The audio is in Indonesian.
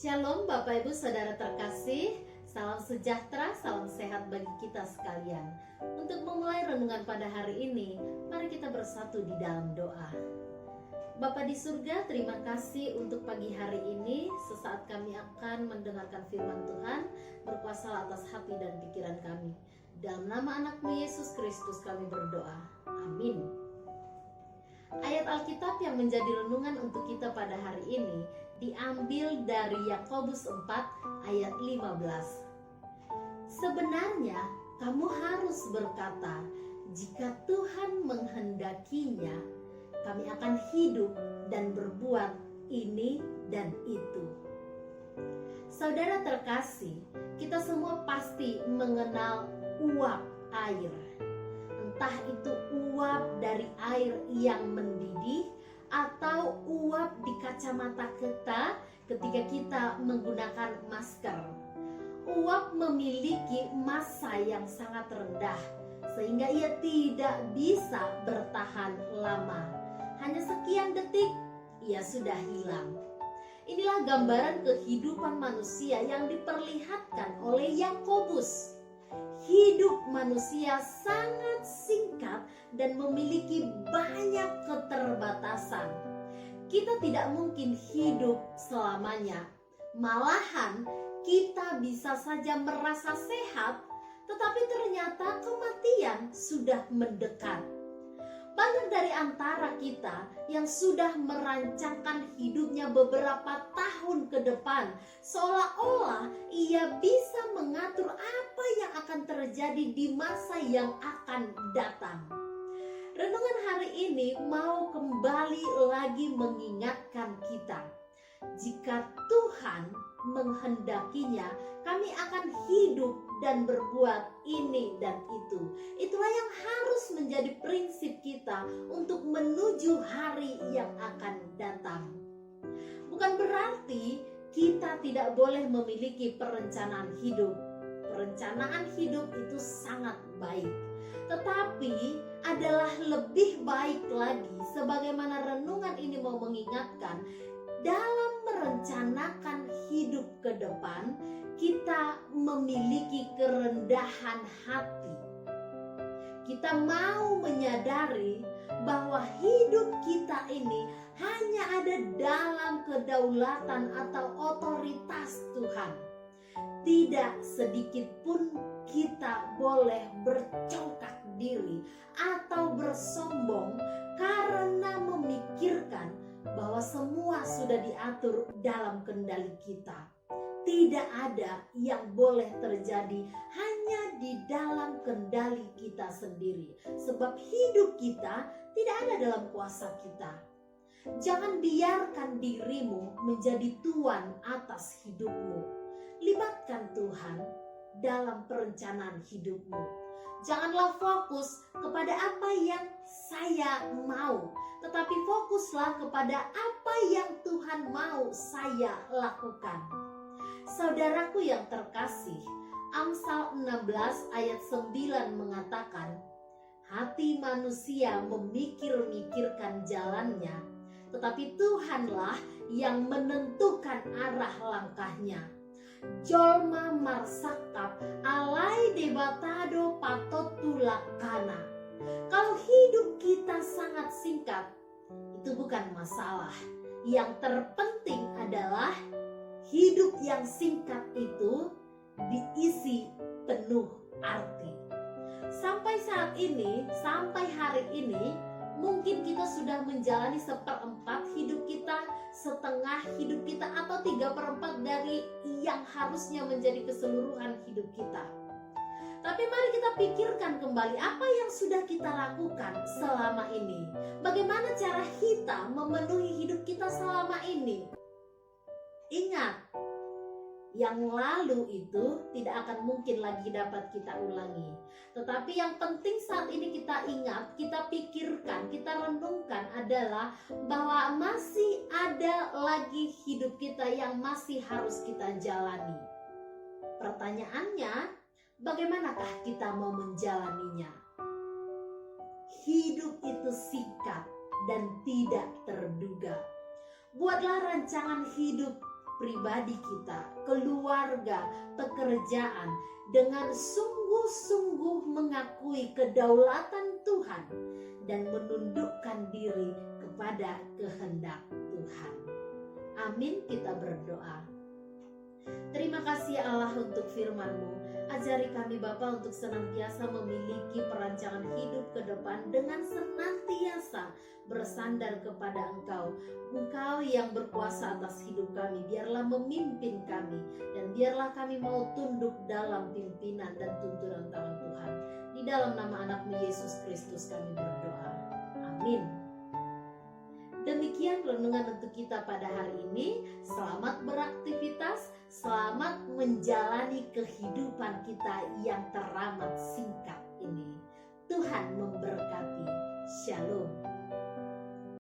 Shalom Bapak Ibu Saudara terkasih, salam sejahtera, salam sehat bagi kita sekalian. Untuk memulai renungan pada hari ini, mari kita bersatu di dalam doa. Bapa di surga, terima kasih untuk pagi hari ini. Sesaat kami akan mendengarkan firman Tuhan, berkuasa atas hati dan pikiran kami. Dalam nama anakmu Yesus Kristus kami berdoa, amin. Ayat Alkitab yang menjadi renungan untuk kita pada hari ini diambil dari Yakobus 4 ayat 15. Sebenarnya kamu harus berkata, jika Tuhan menghendakinya, kami akan hidup dan berbuat ini dan itu. Saudara terkasih, kita semua pasti mengenal uap air. Entah itu uap dari air yang mendidih atau uap di kacamata kita ketika kita menggunakan masker. Uap memiliki massa yang sangat rendah sehingga ia tidak bisa bertahan lama. Hanya sekian detik ia sudah hilang. Inilah gambaran kehidupan manusia yang diperlihatkan oleh Yakobus. Hidup manusia sangat singkat dan memiliki banyak keterbatasan. Kita tidak mungkin hidup selamanya. Malahan kita bisa saja merasa sehat, tetapi ternyata kematian sudah mendekat. Banyak dari antara kita yang sudah merancangkan hidupnya beberapa tahun ke depan, seolah-olah ia bisa mengatur apa yang akan terjadi di masa yang akan datang. Renungan hari ini mau kembali lagi mengingatkan kita, jika Tuhan menghendakinya, kami akan hidup dan berbuat ini dan itu. Itulah yang harus menjadi prinsip kita untuk menuju hari yang akan datang. Bukan berarti kita tidak boleh memiliki perencanaan hidup. Perencanaan hidup itu sangat baik. Tetapi adalah lebih baik lagi, sebagaimana renungan ini mau mengingatkan, dalam merencanakan hidup ke depan, kita memiliki kerendahan hati. Kita mau menyadari bahwa hidup kita ini hanya ada dalam kedaulatan atau otoritas Tuhan. Tidak sedikit pun kita boleh bercongkak diri atau bersombong karena memikirkan bahwa semua sudah diatur dalam kendali kita. Tidak ada yang boleh terjadi hanya di dalam kendali kita sendiri. Sebab hidup kita tidak ada dalam kuasa kita. Jangan biarkan dirimu menjadi tuan atas hidupmu. Libatkan Tuhan dalam perencanaan hidupmu. Janganlah fokus kepada apa yang saya mau, tetapi fokuslah kepada apa yang Tuhan mau saya lakukan. Saudaraku yang terkasih, Amsal 16 ayat 9 mengatakan, hati manusia memikir-mikirkan jalannya, tetapi Tuhanlah yang menentukan arah langkahnya. Jolma marsakap alai debatado patotulakana. Kalau hidup kita sangat singkat, itu bukan masalah. Yang terpenting adalah hidup yang singkat itu diisi penuh arti. Sampai saat ini, sampai hari ini, mungkin kita sudah menjalani 1/4 hidup kita, setengah hidup kita, atau 3/4 dari yang harusnya menjadi keseluruhan hidup kita. Tapi mari kita pikirkan kembali apa yang sudah kita lakukan selama ini. Bagaimana cara kita memenuhi hidup kita selama ini? Ingat, yang lalu itu tidak akan mungkin lagi dapat kita ulangi. Tetapi yang penting saat ini kita ingat, kita pikirkan, kita renungkan adalah bahwa masih ada lagi hidup kita yang masih harus kita jalani. Pertanyaannya, bagaimanakah kita mau menjalaninya? Hidup itu singkat dan tidak terduga. Buatlah rancangan hidup pribadi kita, keluarga, pekerjaan, dengan sungguh-sungguh mengakui kedaulatan Tuhan dan menundukkan diri kepada kehendak Tuhan. Amin, kita berdoa. Terima kasih Allah untuk firman-Mu. Ajari kami Bapa untuk senantiasa memiliki perancangan hidup ke depan dengan senantiasa bersandar kepada Engkau. Engkau yang berkuasa atas hidup kami, biarlah memimpin kami, dan biarlah kami mau tunduk dalam pimpinan dan tuntunan tangan Tuhan. Di dalam nama anak-Mu Yesus Kristus kami berdoa. Amin. Demikian renungan untuk kita pada hari ini. Selamat beraktivitas, selamat menjalani kehidupan kita yang teramat singkat ini. Tuhan memberkati. Shalom.